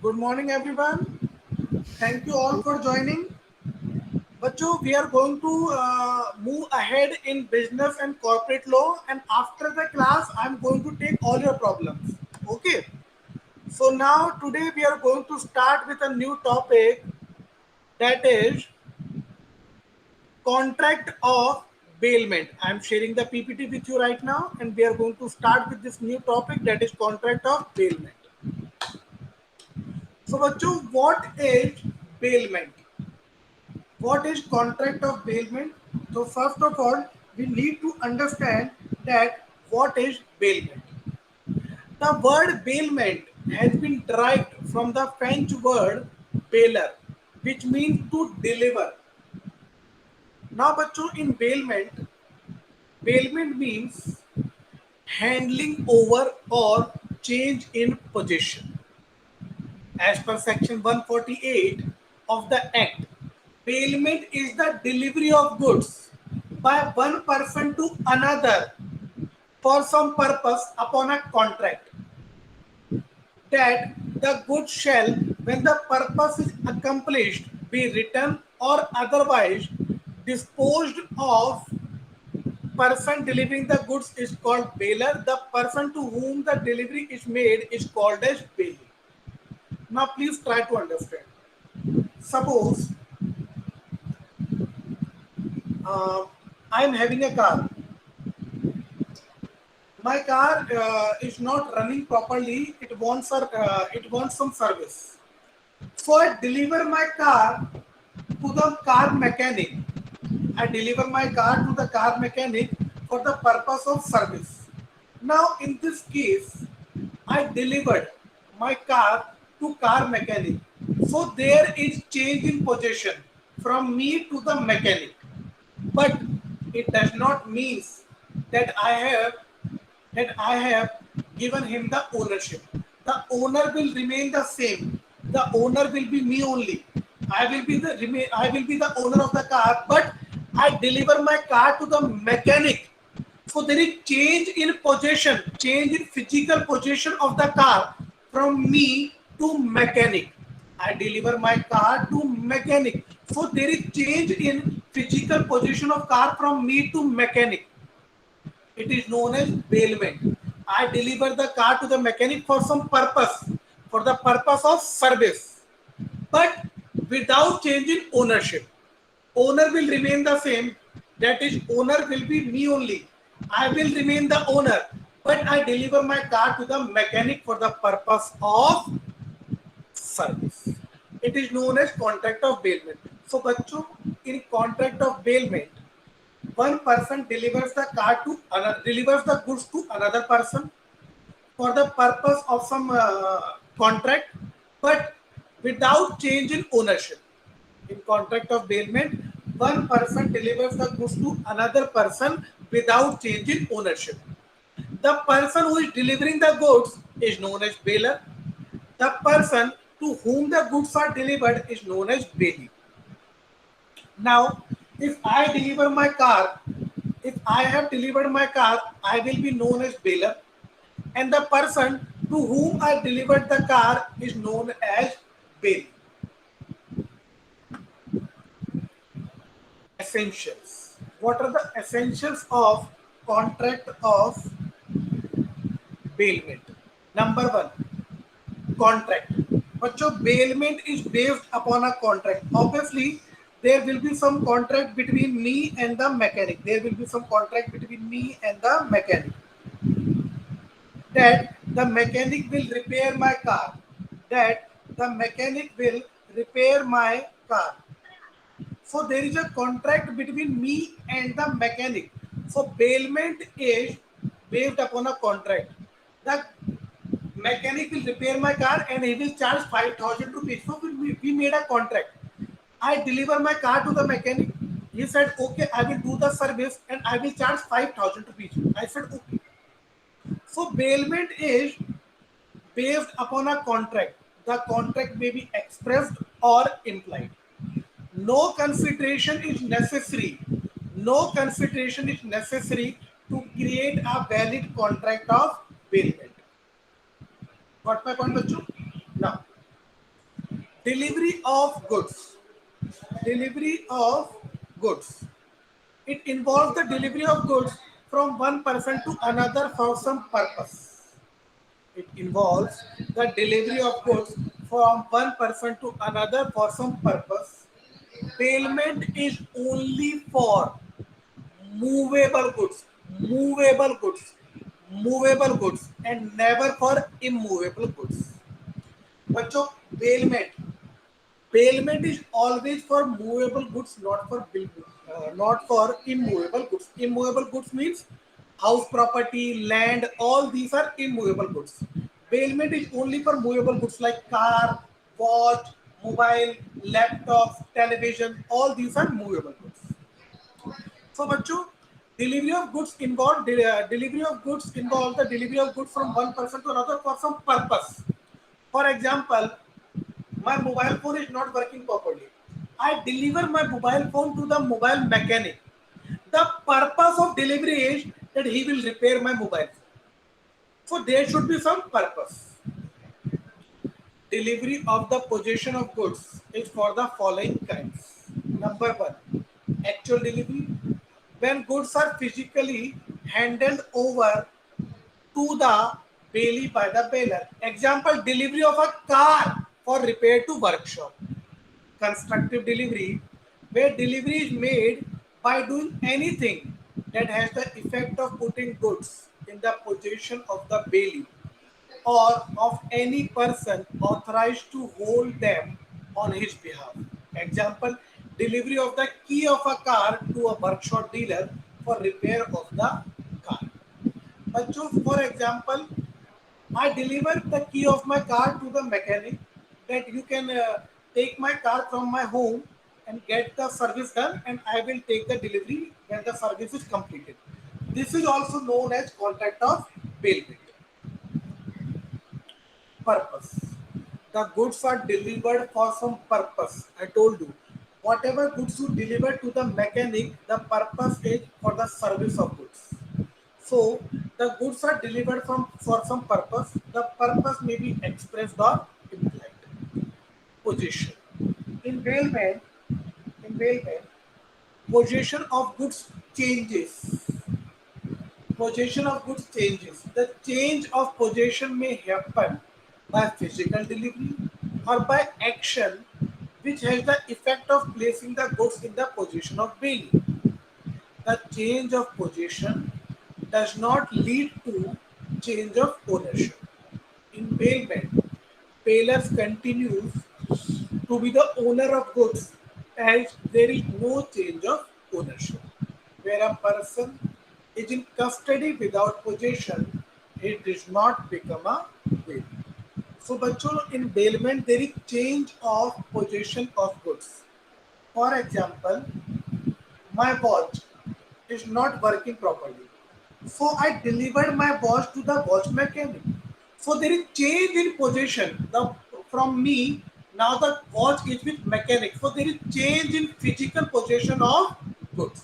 Good morning, everyone. Thank you all for joining. Bacho, we are going to move ahead in business and corporate law, and after the class, I'm going to take all your problems. Okay. So now today we are going to start with a new topic, that is contract of bailment. I'm sharing the PPT with you right now, and we are going to start with this new topic, that is contract of bailment. So, Bacho, what is bailment? What is contract of bailment? So first of all, we need to understand that what is bailment. The word bailment has been derived from the French word bailer, which means to deliver. Now, bachcho, in bailment means handling over or change in possession. As per section 148 of the Act, bailment is the delivery of goods by one person to another for some purpose upon a contract, that the goods shall, when the purpose is accomplished, be returned or otherwise disposed of. Person delivering the goods is called bailer. The person to whom the delivery is made is called as bailee. Now please try to understand. Suppose uh, I am having a car. My car is not running properly. It wants some service. So I deliver my car to the car mechanic. I deliver my car to the car mechanic for the purpose of service. Now in this case, I delivered my car to car mechanic. So there is change in possession from me to the mechanic. But it does not mean that I have given him the ownership. The owner will remain the same. The owner will be me only. I will be the owner of the car, but I deliver my car to the mechanic. So there is change in possession, change in physical possession of the car from me to mechanic. I deliver my car to mechanic. So there is change in physical position of car from me to mechanic. It is known as bailment. I deliver the car to the mechanic for some purpose, for the purpose of service, but without change in ownership. Owner will remain the same. That is, owner will be me only. I will remain the owner, but I deliver my car to the mechanic for the purpose of service. It is known as contract of bailment. So, बच्चों, in contract of bailment, one person delivers the goods to another person for the purpose of some contract, but without change in ownership. In contract of bailment, one person delivers the goods to another person without change in ownership. The person who is delivering the goods is known as bailer. The person to whom the goods are delivered is known as bailee. Now, if I deliver my car, if I have delivered my car, I will be known as bailer, and the person to whom I delivered the car is known as bailee. Essentials. What are the essentials of contract of bailment? Number one, contract. But your bailment is based upon a contract. Obviously, there will be some contract between me and the mechanic. There will be some contract between me and the mechanic. That the mechanic will repair my car. That the mechanic will repair my car. So there is a contract between me and the mechanic. So bailment is based upon a contract. The mechanic will repair my car and he will charge 5,000 rupees. So we made a contract. I deliver my car to the mechanic. He said, okay, I will do the service and I will charge 5,000 rupees. I said, okay. So bailment is based upon a contract. The contract may be expressed or implied. No consideration is necessary. No consideration is necessary to create a valid contract of bailment. Got my point, Bachu? Now, Delivery of goods. Delivery of goods. It involves the delivery of goods from one person to another for some purpose. It involves the delivery of goods from one person to another for some purpose. Payment is only for movable goods, movable goods, movable goods, and never for immovable goods. बच्चों, payment Payment is always for movable goods, not for immovable goods. Immovable goods means house property, land, all these are immovable goods. Payment is only for movable goods like car, watch, mobile, laptops, television, all these are movable goods. So बच्चों, delivery of goods involve the delivery of goods from one person to another for some purpose. For example, my mobile phone is not working properly. I deliver my mobile phone to the mobile mechanic. The purpose of delivery is that he will repair my mobile phone. So there should be some purpose. Delivery of the possession of goods is for the following kinds. Number one, actual delivery. When goods are physically handed over to the bailee by the bailiff. Example, delivery of a car for repair to workshop. Constructive delivery, where delivery is made by doing anything that has the effect of putting goods in the possession of the bailee or of any person authorized to hold them on his behalf. Example, delivery of the key of a car to a workshop dealer for repair of the car. बच्चों, for example, I deliver the key of my car to the mechanic that you can take my car from my home and get the service done, and I will take the delivery when the service is completed. This is also known as contract of bailment. Purpose. The goods are delivered for some purpose. I told you, whatever goods you deliver to the mechanic, the purpose is for the service of goods. So the goods are delivered from for some purpose. The purpose may be expressed or implied. Possession. In bailment, in bailment, possession of goods changes. Possession of goods changes. The change of possession may happen by physical delivery or by action which has the effect of placing the goods in the possession of bailee. The change of possession does not lead to change of ownership. In bailment, bailers continues to be the owner of goods as there is no change of ownership. Where a person is in custody without possession, it does not become a bail. So बच्चों, in bailment there is change of possession of goods. For example, my watch is not working properly. So I delivered my watch to the watch mechanic. So there is change in possession. From me, now the watch is with mechanic. So there is change in physical possession of goods.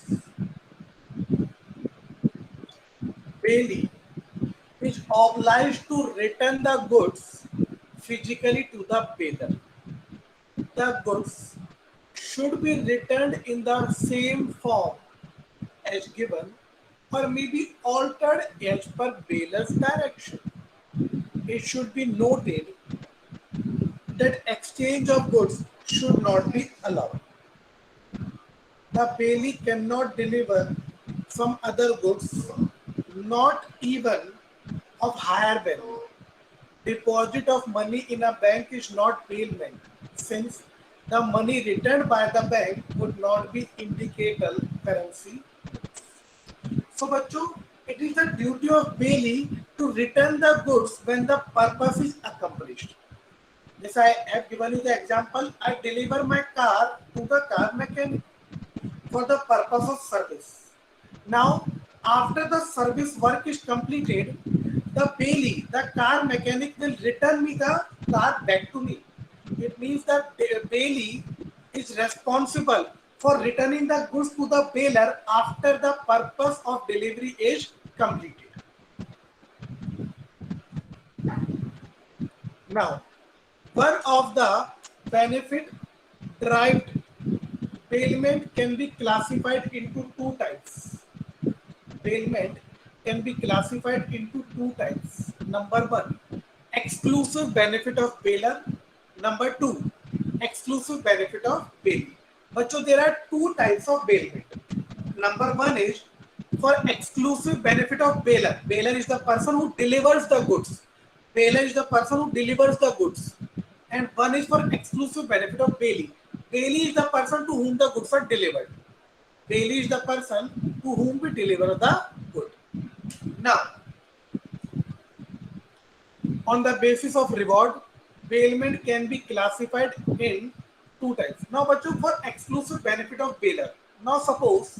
Bailey is obliged to return the goods physically to the bailer. The goods should be returned in the same form as given or may be altered as per bailer's direction. It should be noted that exchange of goods should not be allowed. The bailee cannot deliver some other goods, not even of higher value. Deposit of money in a bank is not bailment, since the money returned by the bank would not be indicatable currency. So बच्चों, it is the duty of bailee to return the goods when the purpose is accomplished. This I have given you the example. I deliver my car to the car mechanic for the purpose of service. Now, after the service work is completed, the bailee, the car mechanic, will return me the car back to me. It means that the bailee is responsible for returning the goods to the bailer after the purpose of delivery is completed. Now, one of the benefit derived bailment can be classified into two types. Bailment can be classified into two types. Number one, exclusive benefit of bailer. Number two, exclusive benefit of bailee. But so there are two types of bailment. Number one is for exclusive benefit of bailer. Bailer is the person who delivers the goods. Bailer is the person who delivers the goods. And one is for exclusive benefit of bailee. Bailee is the person to whom the goods are delivered. Bailee is the person to whom we deliver the good. Now, on the basis of reward, bailment can be classified in two types. Now, bachcho, for exclusive benefit of bailer. Now, suppose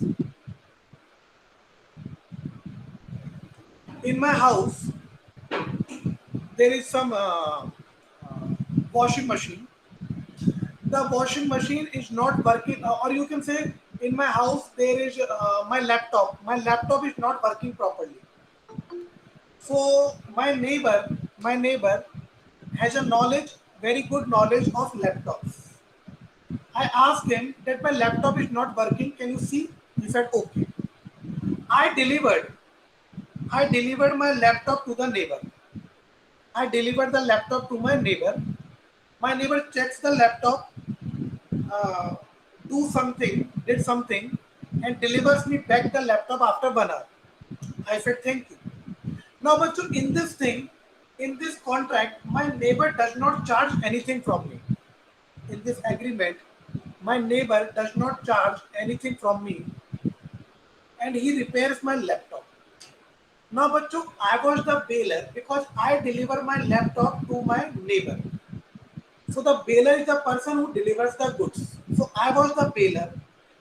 in my house there is some washing machine. The washing machine is not working, or you can say in my house there is my laptop. My laptop is not working properly. So my neighbor has a knowledge, very good knowledge of laptops. I asked him that my laptop is not working. Can you see? He said okay. I delivered. I delivered my laptop to the neighbor. I delivered the laptop to my neighbor. My neighbor checks the laptop, uh, did something, and delivers me back the laptop after 1 hour. I said thank you. Now, but so in this thing, in this contract, my neighbor does not charge anything from me. In this agreement, my neighbor does not charge anything from me, and he repairs my laptop. Now, but so I was the bailer because I deliver my laptop to my neighbor. So the bailer is the person who delivers the goods. So I was the bailer.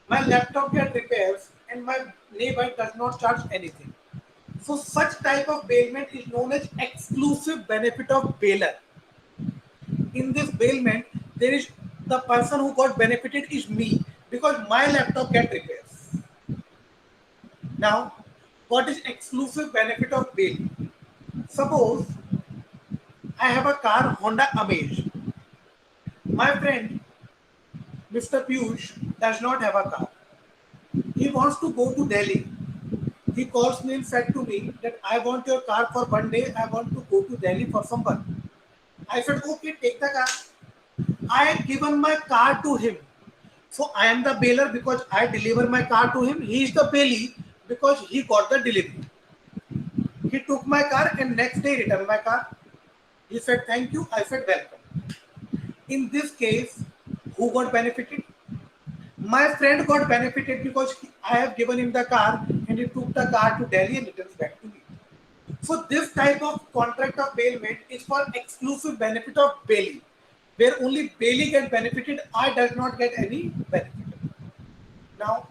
My laptop gets repairs, and my neighbor does not charge anything. So such type of bailment is known as exclusive benefit of bailer. In this bailment, there is the person who got benefited is me because my laptop get repairs. Now, what is exclusive benefit of bail? Suppose I have a car Honda Amaze. My friend Mr. Piyush does not have a car. He wants to go to Delhi. He calls me and said to me that I want your car for 1 day. I want to go to Delhi for some work. I said, okay, take the car. I had given my car to him. So I am the bailer because I deliver my car to him. He is the bailee because he got the delivery. He took my car and next day returned my car. He said, thank you. I said, welcome. In this case, who got benefited? My friend got benefited because I have given him the car and he took the car to Delhi and returns back to me. So this type of contract of bailment is for exclusive benefit of bailee, where only bailee get benefited, I does not get any benefit. Now,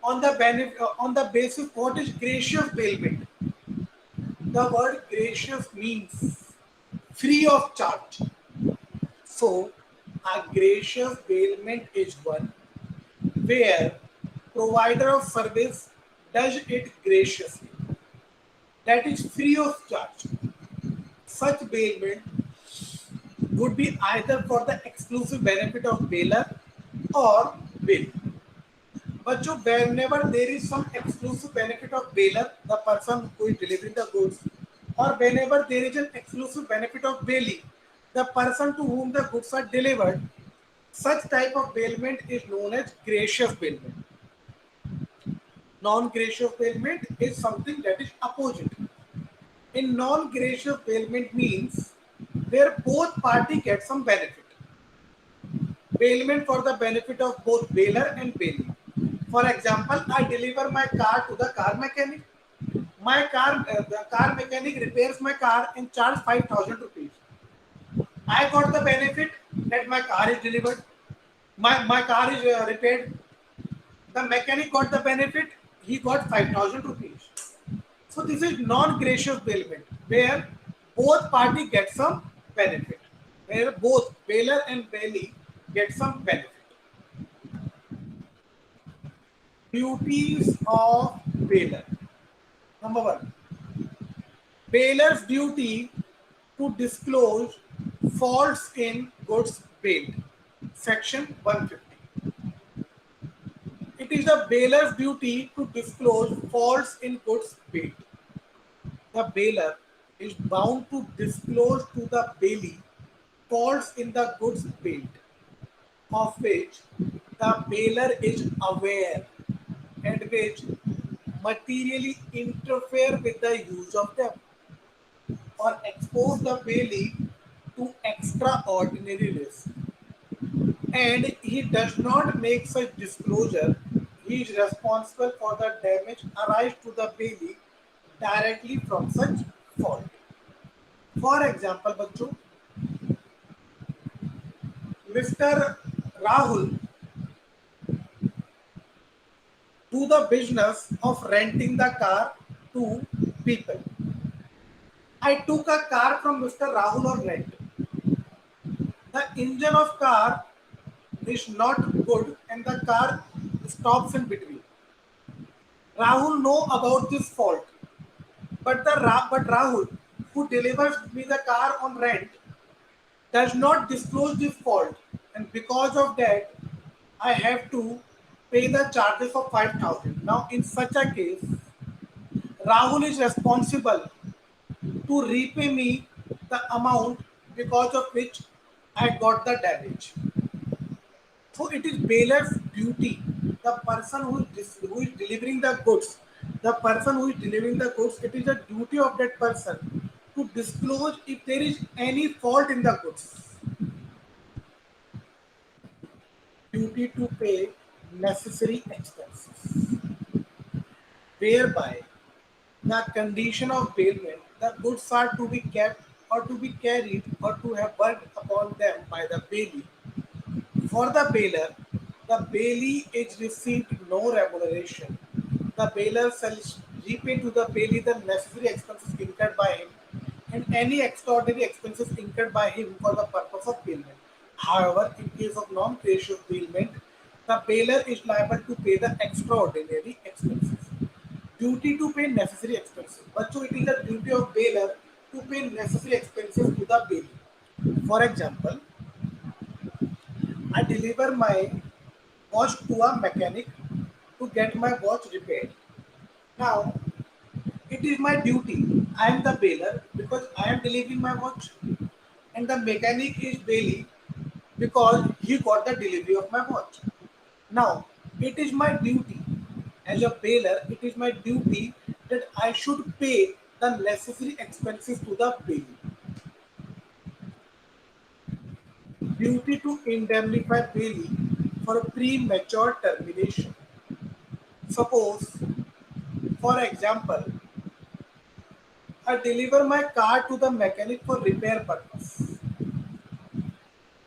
on the basis what is gracious bailment? The word gracious means free of charge. So, a gracious bailment is one where provider of service does it graciously. That is free of charge. Such bailment would be either for the exclusive benefit of bailer or bail. But so whenever there is some exclusive benefit of bailer, the person who is delivering the goods, or whenever there is an exclusive benefit of bailee, the person to whom the goods are delivered, such type of bailment is known as gracious bailment. Non-gracious bailment is something that is opposite. In non-gracious bailment means where both party get some benefit. Bailment for the benefit of both bailer and bailee. For example, I deliver my car to the car mechanic. The car mechanic repairs my car and charge 5,000 rupees. I got the benefit that my car is delivered. My car is repaired. The mechanic got the benefit. He got 5,000 rupees. So this is non-gracious bailment where both party get some benefit. Where both bailer and bailee get some benefit. Duties of bailer. Number one, bailer's duty to disclose faults in goods bailed. Section 150. It is the bailor's duty to disclose faults in goods paid. The bailor is bound to disclose to the bailee faults in the goods paid, of which the bailor is aware and which materially interfere with the use of them or expose the bailee to extraordinary risk. And he does not make such disclosure, he is responsible for the damage arising to the bailee directly from such fault. For example, बच्चों, Mr. Rahul do the business of renting the car to people. I took a car from Mr. Rahul on rent. The engine of car is not good and the car stops in between. Rahul know about this fault, but Rahul, who delivers me the car on rent, does not disclose this fault, and because of that, I have to pay the charges of 5,000. Now, in such a case, Rahul is responsible to repay me the amount because of which I got the damage. So it is bailiff's duty, the person who is delivering the goods, it is the duty of that person to disclose if there is any fault in the goods. Duty to pay necessary expenses, whereby the condition of bailment, the goods are to be kept or to be carried or to have worked upon them by the bailee. For the bailor, the bailee is received no remuneration. The bailor shall repay to the bailee the necessary expenses incurred by him and any extraordinary expenses incurred by him for the purpose of bailment. However, in case of non-creation bailment, the bailor is liable to pay the extraordinary expenses. Duty to pay necessary expenses. But it is the duty of bailor to pay necessary expenses to the bailee. For example, I deliver my watch to a mechanic to get my watch repaired. Now, it is my duty. I am the bailor because I am delivering my watch, and the mechanic is bailee because he got the delivery of my watch. Now, it is my duty as a bailor, it is my duty that I should pay the necessary expenses to the bailee. Duty to indemnify bailee for premature termination. Suppose, for example, I deliver my car to the mechanic for repair purpose.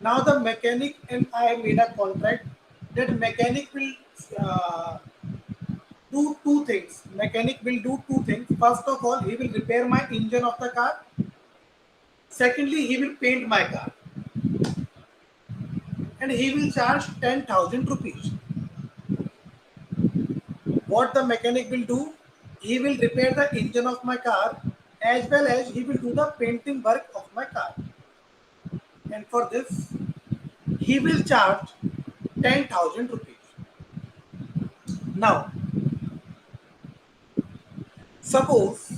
Now the mechanic and I made a contract that mechanic will do two things. Mechanic will do two things. First of all, he will repair my engine of the car. Secondly, he will paint my car. And he will charge 10,000 rupees. What the mechanic will do? He will repair the engine of my car as well as he will do the painting work of my car. And for this, he will charge 10,000 rupees. Now, suppose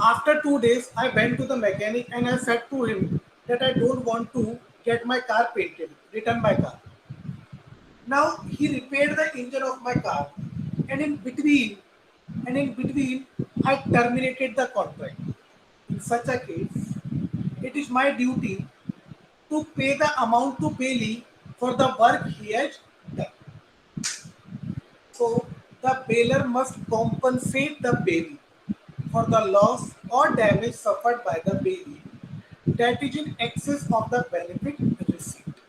after 2 days, I went to the mechanic and I said to him that I don't want to get my car painted, return my car. Now he repaired the engine of my car, and in between, I terminated the contract. In such a case, it is my duty to pay the amount to bailee for the work he has done. So the bailor must compensate the bailee for the loss or damage suffered by the bailee that is in excess of the benefit received,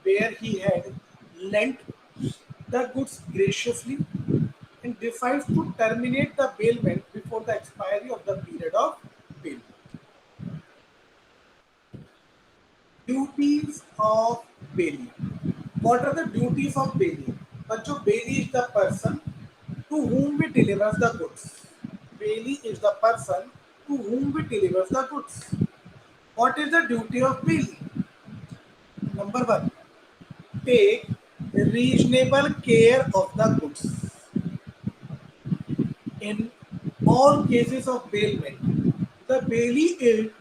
where he had lent the goods graciously and decides to terminate the bailment before the expiry of the period of bailment. Duties of bailee. What are the duties of bailee? Bacho, bailee is the person to whom we delivers the goods. Bailee is the person to whom we delivers the goods. What is the duty of bailee? Number one, take reasonable care of the goods. In all cases of bailment, the bailee is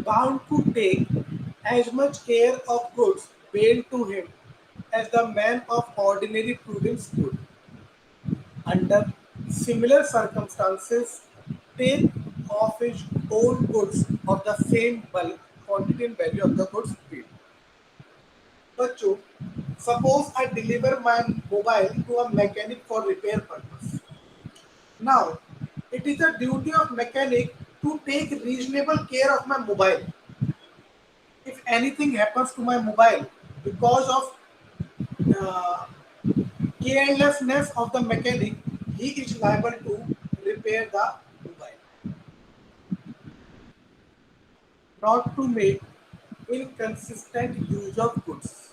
bound to take as much care of goods bailed to him as the man of ordinary prudence would. Under similar circumstances, take of his own goods of the same bulk, quantity, and value of the goods paid. बच्चों, suppose I deliver my mobile to a mechanic for repair purpose. Now, it is the duty of mechanic to take reasonable care of my mobile. If anything happens to my mobile because of uh, carelessness of the mechanic, he is liable to repair the mobile. Not to make inconsistent use of goods.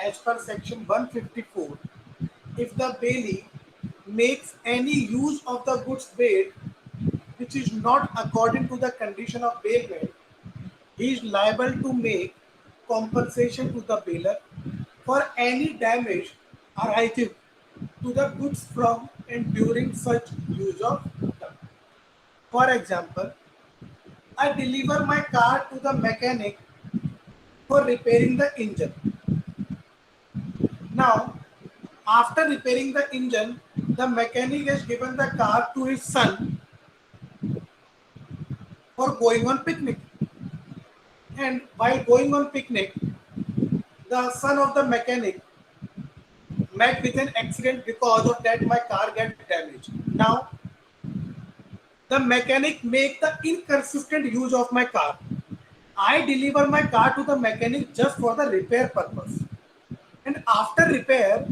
As per section 154, if the bailee makes any use of the goods bailed which is not according to the condition of bailment, he is liable to make compensation to the bailer for any damage arising to the goods from and during such use of them. For example, I deliver my car to the mechanic for repairing the engine. Now, after repairing the engine, the mechanic has given the car to his son for going on picnic. And while going on picnic, the son of the mechanic met with an accident, because of that my car get damaged. Now, the mechanic make the inconsistent use of my car. I deliver my car to the mechanic just for the repair purpose. And after repair,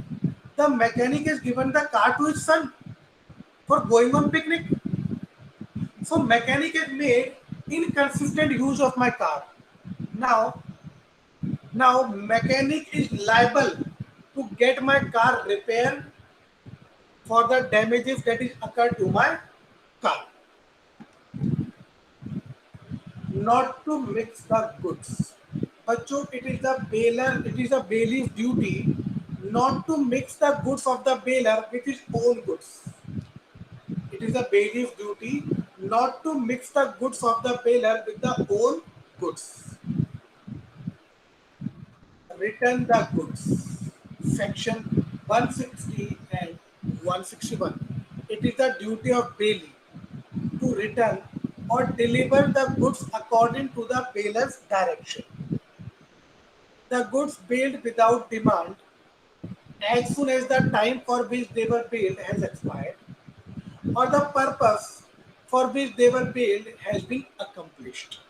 the mechanic has given the car to his son for going on picnic. So mechanic has made inconsistent use of my car. Now, now mechanic is liable to get my car repaired for the damages that is occurred to my car. Not to mix the goods. बच्चों, it is a bailie's duty not to mix the goods of the bailer with his own goods. It is a bailie's duty not to mix the goods of the bailer with the own goods. Return the goods. Section 160 and 161. It is the duty of bailee to return or deliver the goods according to the bailer's direction. The goods bailed without demand as soon as the time for which they were bailed has expired, or the purpose for which they were bailed has been accomplished.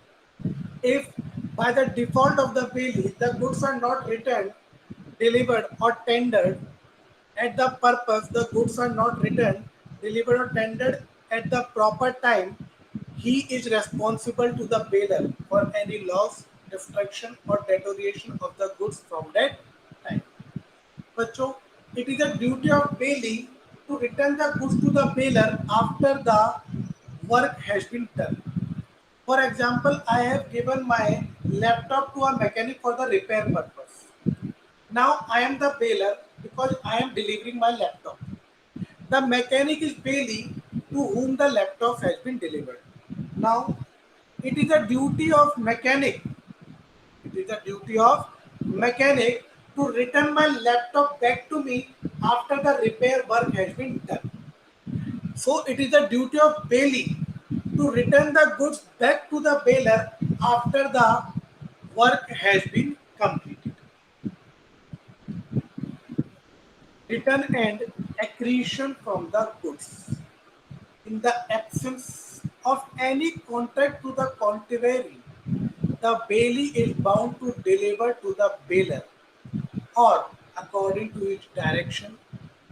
If by the default of the bailee the goods are not returned, delivered, or tendered at the purpose, the goods are not returned, delivered, or tendered at the proper time, he is responsible to the bailer for any loss, destruction, or deterioration of the goods from that time. बच्चों, it is a duty of bailee to return the goods to the bailer after the work has been done. For example, I have given my laptop to a mechanic for the repair purpose. Now I am the bailer because I am delivering my laptop. The mechanic is bailee to whom the laptop has been delivered. Now, it is a duty of mechanic. It is the duty of mechanic to return my laptop back to me after the repair work has been done. So it is the duty of bailee to return the goods back to the bailer after the work has been completed. Return and accretion from the goods. In the absence of any contract to the contrary, the bailee is bound to deliver to the bailer, or according to its direction,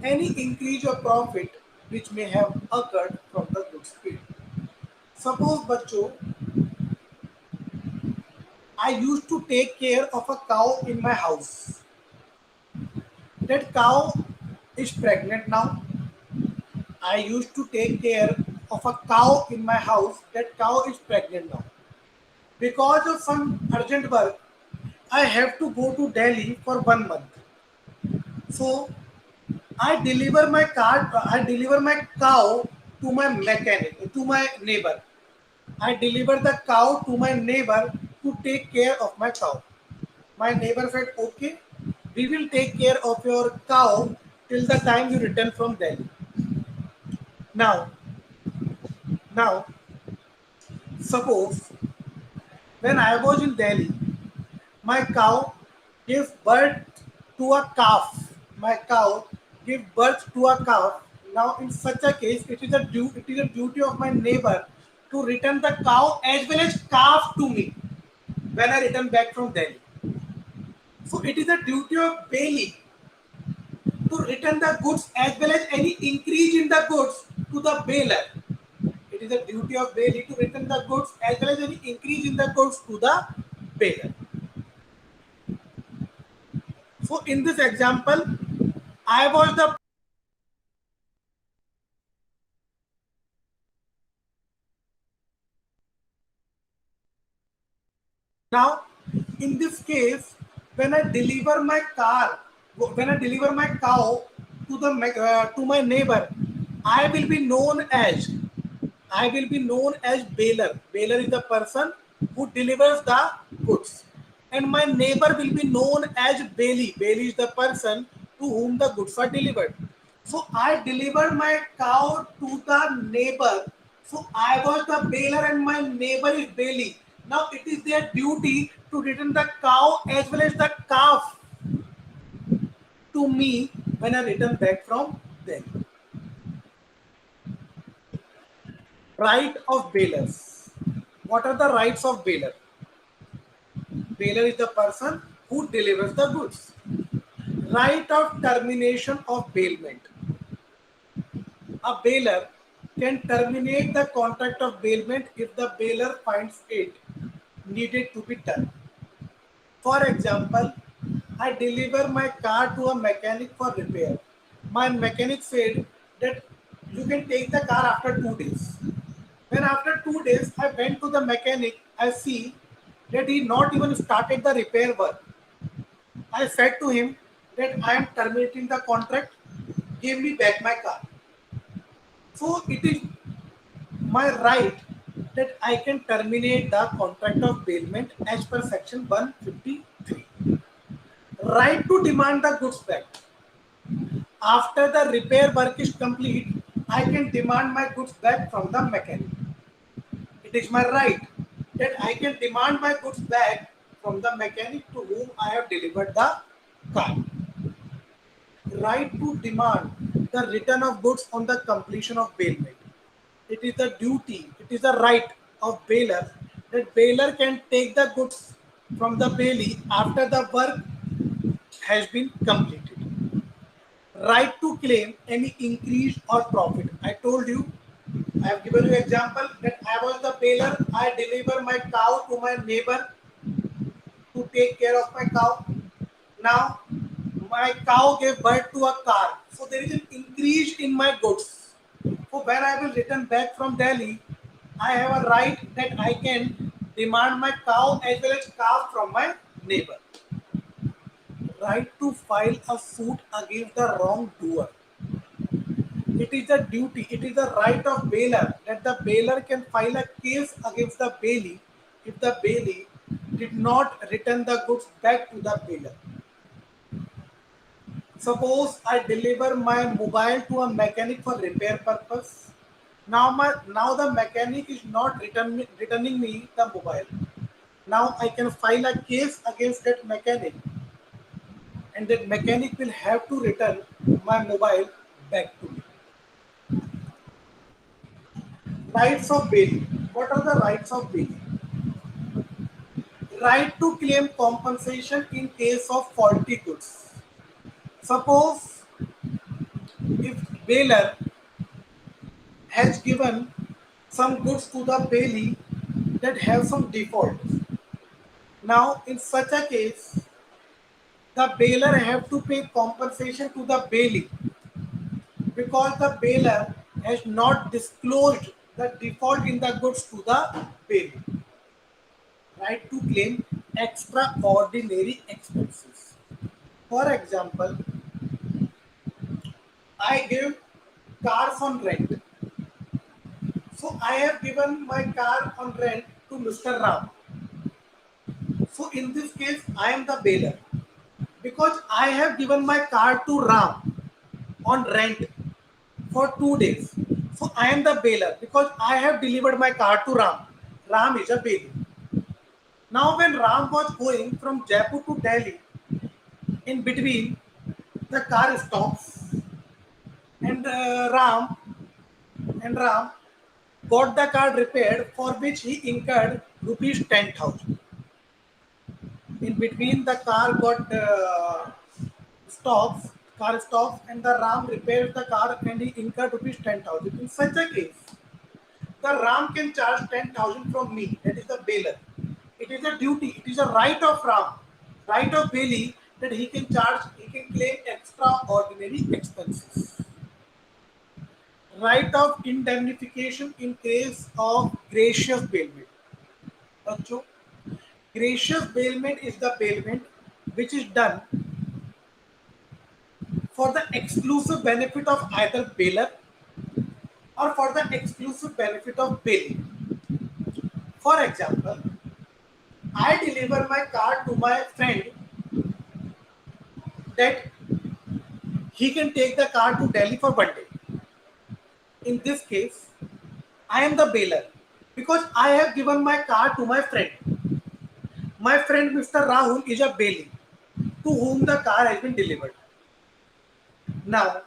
any increase or profit which may have occurred from the goods paid. Suppose बच्चों, I used to take care of a cow in my house. That cow is pregnant now. I used to take care of a cow in my house. That cow is pregnant now. Because of some urgent work, I have to go to Delhi for 1 month. So I deliver my car. I deliver my cow to my mechanic, to my neighbor. I deliver the cow to my neighbor to take care of my cow. My neighbor said, "Okay, we will take care of your cow till the time you return from Delhi." Now, now, suppose when I was in Delhi, my cow gave birth to a calf. My cow gave birth to a calf. Now, in such a case, it is a duty of my neighbor to return the cow as well as calf to me when I return back from Delhi. So, it is a duty of Bailey to return the goods as well as any increase in the goods to the bailier. It is a duty of Bailey to return the goods as well as any increase in the goods to the bailier. So in this example, I was the now in this case when I deliver my car, when I deliver my cow to the to my neighbor, I will be known as I will be known as bailier. Bailier is the person who delivers the goods. And my neighbor will be known as Bailey. Bailey is the person to whom the goods are delivered. So I delivered my cow to the neighbor. So I was the bailier and my neighbor is Bailey. Now it is their duty to return the cow as well as the calf to me when I return back from them. Right of bailers. What are the rights of bailier? Bailier is the person who delivers the goods. Right of termination of bailment. A bailier can terminate the contract of bailment if the bailier finds it needed to be done. For example, I deliver my car to a mechanic for repair. My mechanic said that you can take the car after 2 days. When after 2 days I went to the mechanic, I see that he not even started the repair work. I said to him that I am terminating the contract, give me back my car. So it is my right that I can terminate the contract of bailment as per section 153. Right to demand the goods back. After the repair work is complete, I can demand my goods back from the mechanic. It is my right that I can demand my goods back from the mechanic to whom I have delivered the car. Right to demand the return of goods on the completion of bailment. It is a duty, it is a right of bailier that bailier can take the goods from the bailee after the work has been completed. Right to claim any increase or profit. I told you, I have given you example that I was the bailier, I deliver my cow to my neighbor to take care of my cow. Now, my cow gave birth to a car. So there is an increase in my goods. So when I will return back from Delhi, I have a right that I can demand my cow as well as calf from my neighbor. Right to file a suit against the wrongdoer. It is a duty, it is a right of bailier that the bailier can file a case against the bailee if the bailee did not return the goods back to the bailier. Suppose I deliver my mobile to a mechanic for repair purpose. Now the mechanic is not returning me the mobile. Now I can file a case against that mechanic, and that mechanic will have to return my mobile back to me. Rights of bail. What are the rights of bail? Right to claim compensation in case of faulty goods. Suppose if bailier has given some goods to the bailee that have some defaults. Now, in such a case, the bailier have to pay compensation to the bailee because the bailier has not disclosed the default in the goods to the bailee. Right to claim extraordinary expenses. For example, I give cars on rent. So I have given my car on rent to Mr. Ram. So in this case, I am the bailer because I have given my car to Ram on rent for 2 days. So I am the bailer because I have delivered my car to Ram. Ram is a bailer. Now when Ram was going from Jaipur to Delhi, in between the car stops and Ram got the car repaired for which he incurred rupees 10,000. In between the car got stops, car stops and the Ram repairs the car and he incurred rupees 10,000. In such a case, the Ram can charge 10,000 from me, that is the bailer. It is a duty, it is a right of Ram, right of Bailey that he can charge, he can claim extraordinary expenses. Right of indemnification in case of gracious bailment. बच्चों, gracious bailment is the bailment which is done for the exclusive benefit of either bailer or for the exclusive benefit of bailee. For example, I deliver my car to my friend that he can take the car to Delhi for 1 day. In this case, I am the bailer because I have given my car to my friend. My friend Mr. Rahul is a bailee to whom the car has been delivered. Now,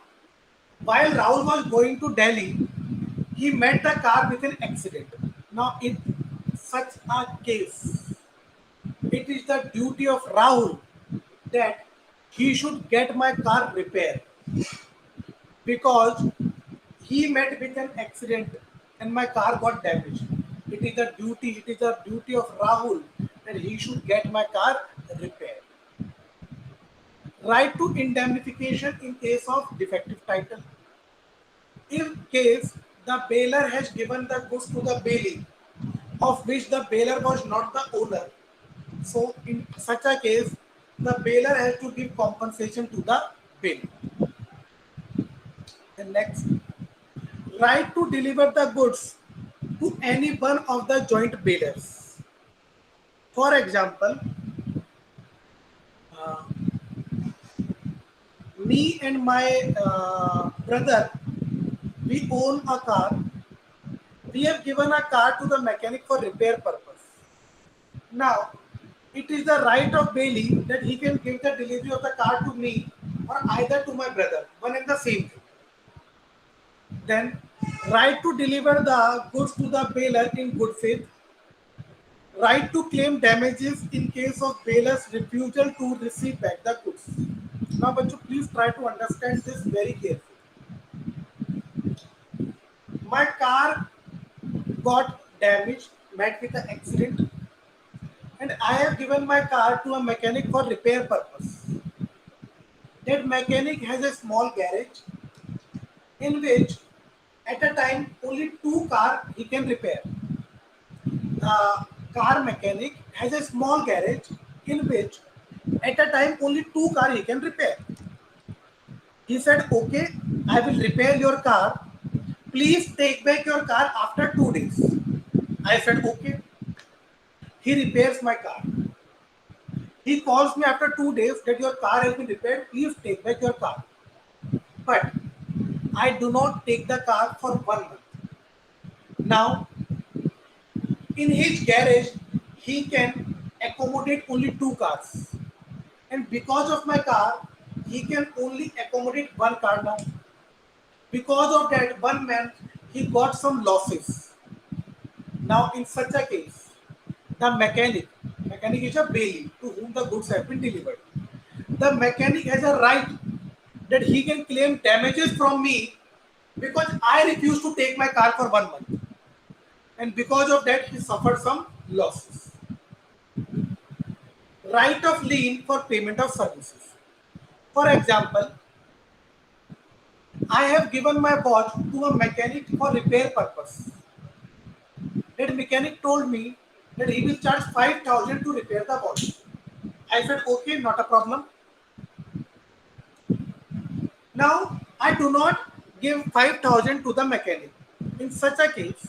while Rahul was going to Delhi, he met the car with an accident. Now, in such a case, it is the duty of Rahul that he should get my car repaired because he met with an accident and my car got damaged. It is the duty of Rahul that he should get my car repaired. Right to indemnification in case of defective title. In case the bailer has given the goods to the bailee, of which the bailer was not the owner, so in such a case, the bailer has to give compensation to the bailee. The next, right to deliver the goods to any one of the joint bailers. For example, uh, me and my brother, we own a car. We have given a car to the mechanic for repair purpose. Now, it is the right of bailee that he can give the delivery of the car to me or either to my brother, one and the same thing. Then, right to deliver the goods to the bailer in good faith. Right to claim damages in case of bailer's refusal to receive back the goods. Now, bachcho, please try to understand this very carefully. My car got damaged, met with an accident, and I have given my car to a mechanic for repair purpose. That mechanic has a small garage in which at a time only two cars he can repair. The car mechanic has a small garage in which at a time only two cars he can repair. He said, okay, I will repair your car. Please take back your car after 2 days. I said, okay. He repairs my car. He calls me after 2 days that your car has been repaired. Please take back your car. But I do not take the car for 1 month. Now, in his garage, he can accommodate only two cars. And because of my car, he can only accommodate one car now. Because of that, 1 month, he got some losses. Now, in such a case, the mechanic is a bailee to whom the goods have been delivered. The mechanic has a right that he can claim damages from me because I refused to take my car for 1 month. And because of that, he suffered some losses. Right of lien for payment of services. For example, I have given my watch to a mechanic for repair purpose. That mechanic told me that he will charge 5,000 to repair the watch. I said, okay, not a problem. Now, I do not give 5,000 to the mechanic. In such a case,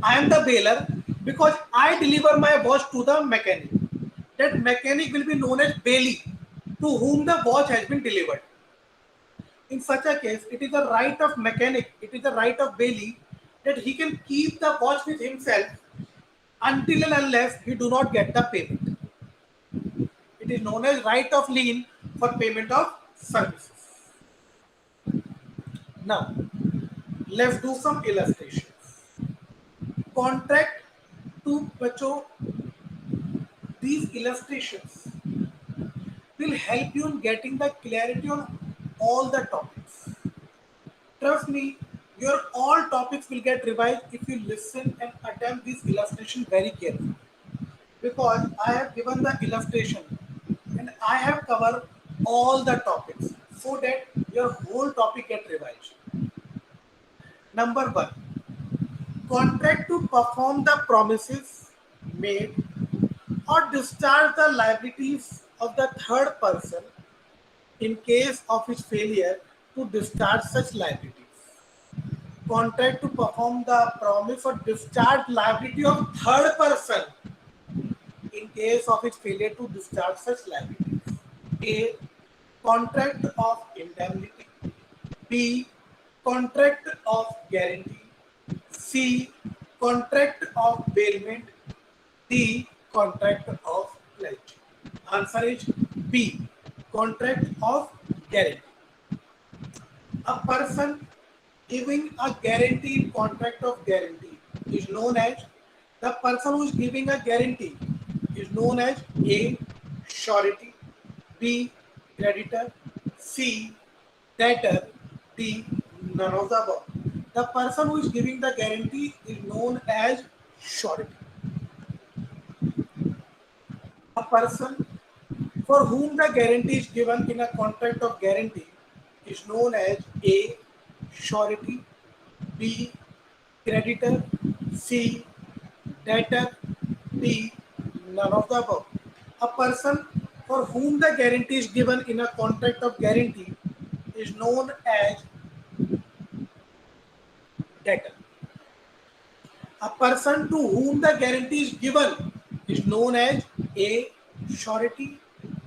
I am the bailer because I deliver my watch to the mechanic. That mechanic will be known as bailee, to whom the watch has been delivered. In such a case, it is the right of mechanic, it is the right of bailee that he can keep the watch with himself until and unless he do not get the payment. It is known as right of lien for payment of services. Now, let's do some illustrations. Contract to बच्चों, these illustrations will help you in getting the clarity on all the topics. Trust me, your all topics will get revised if you listen and attempt this illustration very carefully. Because I have given the illustration and I have covered all the topics so that your whole topic get revised. Number one, contract to perform the promises made or discharge the liabilities of the third person in case of his failure to discharge such liabilities. Contract to perform the promise or discharge liability of third person in case of its failure to discharge such liabilities. A. Contract of indemnity. B. Contract of guarantee. C. Contract of bailment. D. Contract of pledge. Answer is B. Contract of guarantee. A person giving a guaranteed contract of guarantee is known as, the person who is giving a guarantee is known as A. Surety, B. Creditor, C. Debtor, D. None of the above. The person who is giving the guarantee is known as surety. A person for whom the guarantee is given in a contract of guarantee is known as A. Surety, B. Creditor, C. Debtor, D. None of the above. A person for whom the guarantee is given in a contract of guarantee is known as debtor. A person to whom the guarantee is given is known as A. Surety,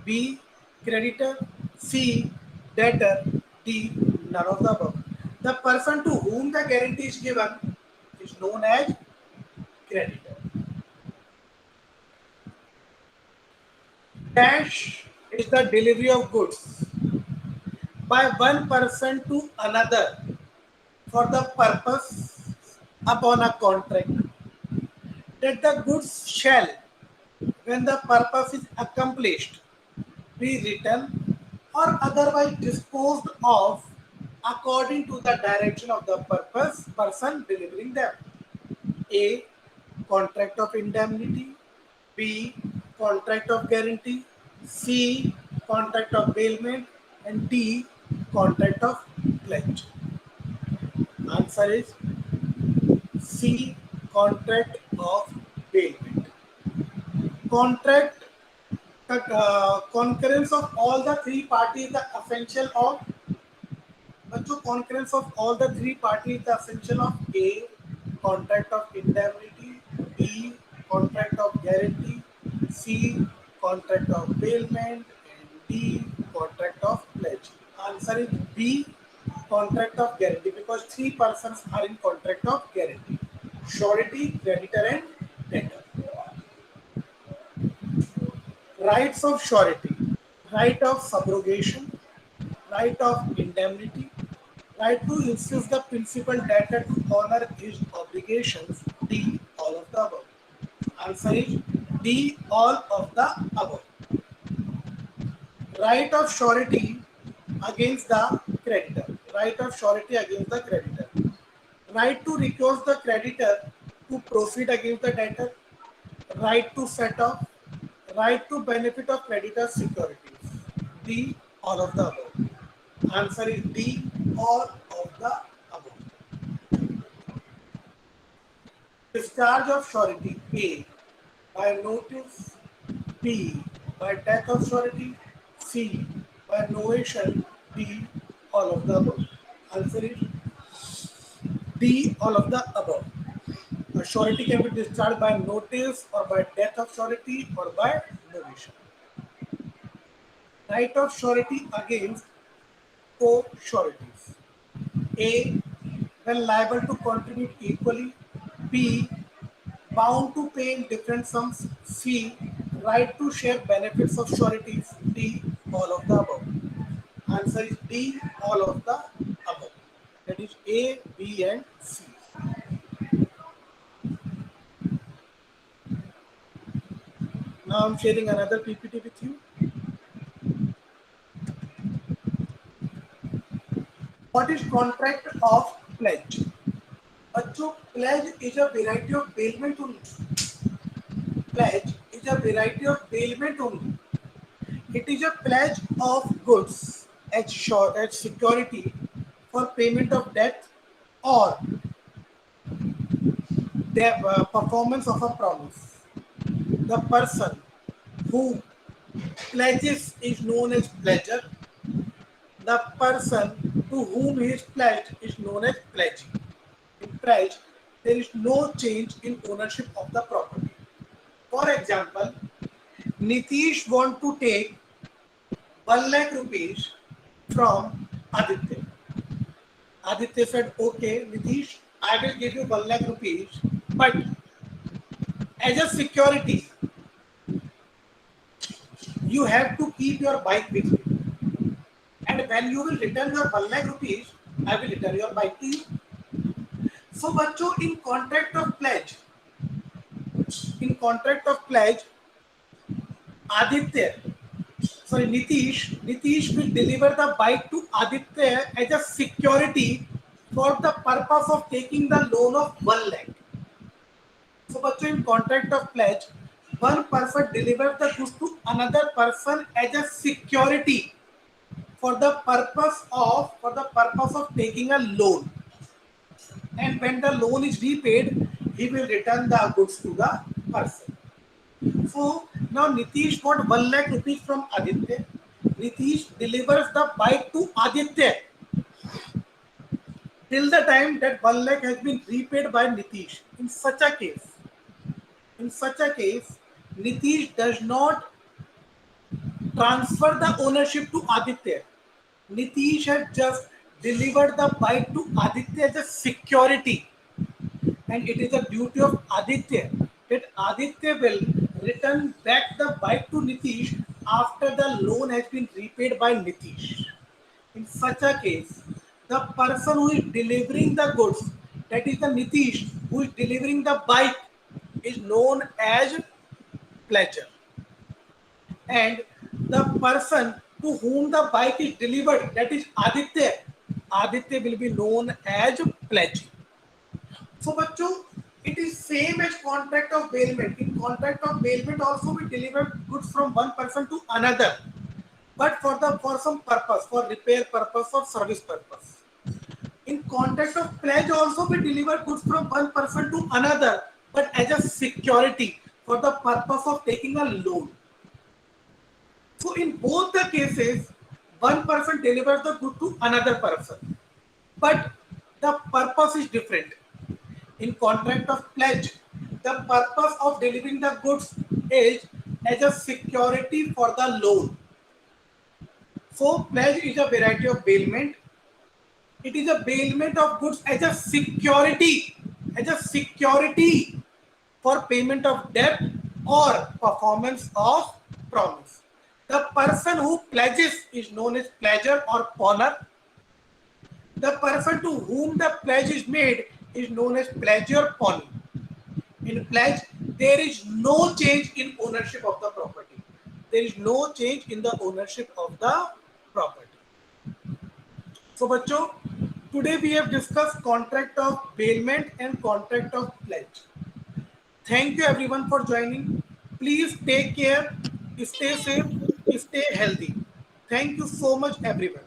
B. Creditor, C. Debtor, D. None of the above. The person to whom the guarantee is given is known as creditor. Cash is the delivery of goods by one person to another for the purpose upon a contract that the goods shall, when the purpose is accomplished, be returned or otherwise disposed of according to the direction of the purpose person delivering them. A. Contract of indemnity. B. Contract of guarantee. C. Contract of bailment. And D. Contract of pledge. Answer is C. Contract of bailment. Contract concurrence of all the three parties the essential of, बच्चों concurrence of all the three parties the essential of A. Contract of indemnity, B. Contract of guarantee, C. Contract of bailment, and D. Contract of pledge. Answer is B. Contract of guarantee, because three persons are in contract of guarantee: surety, creditor, and debtor. Rights of surety: right of subrogation, right of indemnity, right to insist the principal debtor to honor his obligations. D. All of the above. Answer is D. All of the above. Right of surety against the creditor. Right of surety against the creditor. Right to recuse the creditor to proceed against the debtor. Right to set off. Right to benefit of creditor's securities. D. All of the above. Answer is D. All of the above. Discharge of surety. A. by notice, B by death of surety, C by novation, D all of the above. Answer is D all of the above. A surety can be discharged by notice or by death of surety or by novation. Right of surety against co-sureties. A. When liable to contribute equally. B. Bound to pay in different sums. C. Right to share benefits of sureties. D. All of the above. Answer is D. All of the above. That is A, B, and C. Now I'm sharing another PPT with you. What is contract of pledge? बच्चों pledge is a variety of bailment only. Pledge is a variety of bailment only. It is a pledge of goods as security for payment of debt or the performance of a promise. The person who pledges is known as pledger. The person to whom he is pledged is known as pledgee. In pledge, there is no change in ownership of the property. For example, Nitish want to take 1 lakh rupees from Aditya. Aditya said, okay, Nitish, I will give you 1 lakh rupees, but as a security, you have to keep your bike with you. And when you will return your 1 lakh rupees, I will return your bike to you. So, बच्चों, in contract of pledge, Nitish will deliver the bike to Aditya as a security for the purpose of taking the loan of 1 lakh. So, बच्चों, in contract of pledge, one person delivers the goods to another person as a security for the purpose of taking a loan. And when the loan is repaid, he will return the goods to the person. So now Nitish got 1 lakh rupees from Aditya. Nitish delivers the bike to Aditya till the time that 1 lakh has been repaid by Nitish. In such a case, Nitish does not transfer the ownership to Aditya. Nitish has just delivered the bike to Aditya as a security, and it is the duty of Aditya that Aditya will return back the bike to Nitish after the loan has been repaid by Nitish. In such a case, the person who is delivering the goods, that is the Nitish who is delivering the bike, is known as pledger. And the person to whom the bike is delivered, that is Aditya will be known as pledge. So बच्चों, it is same as contract of bailment. In contract of bailment also we deliver goods from one person to another, but for some purpose, for repair purpose or service purpose. In contract of pledge also we deliver goods from one person to another, but as a security for the purpose of taking a loan. So in both the cases, one person delivers the good to another person, but the purpose is different. In contract of pledge, the purpose of delivering the goods is as a security for the loan. So pledge is a variety of bailment. It is a bailment of goods as a security for payment of debt or performance of promise. The person who pledges is known as pledger or pawner. The person to whom the pledge is made is known as pledger pawnee. In pledge, there is no change in ownership of the property. There is no change in the ownership of the property. So, बच्चों, today we have discussed contract of bailment and contract of pledge. Thank you everyone for joining. Please take care, stay safe, stay healthy. Thank you so much everyone.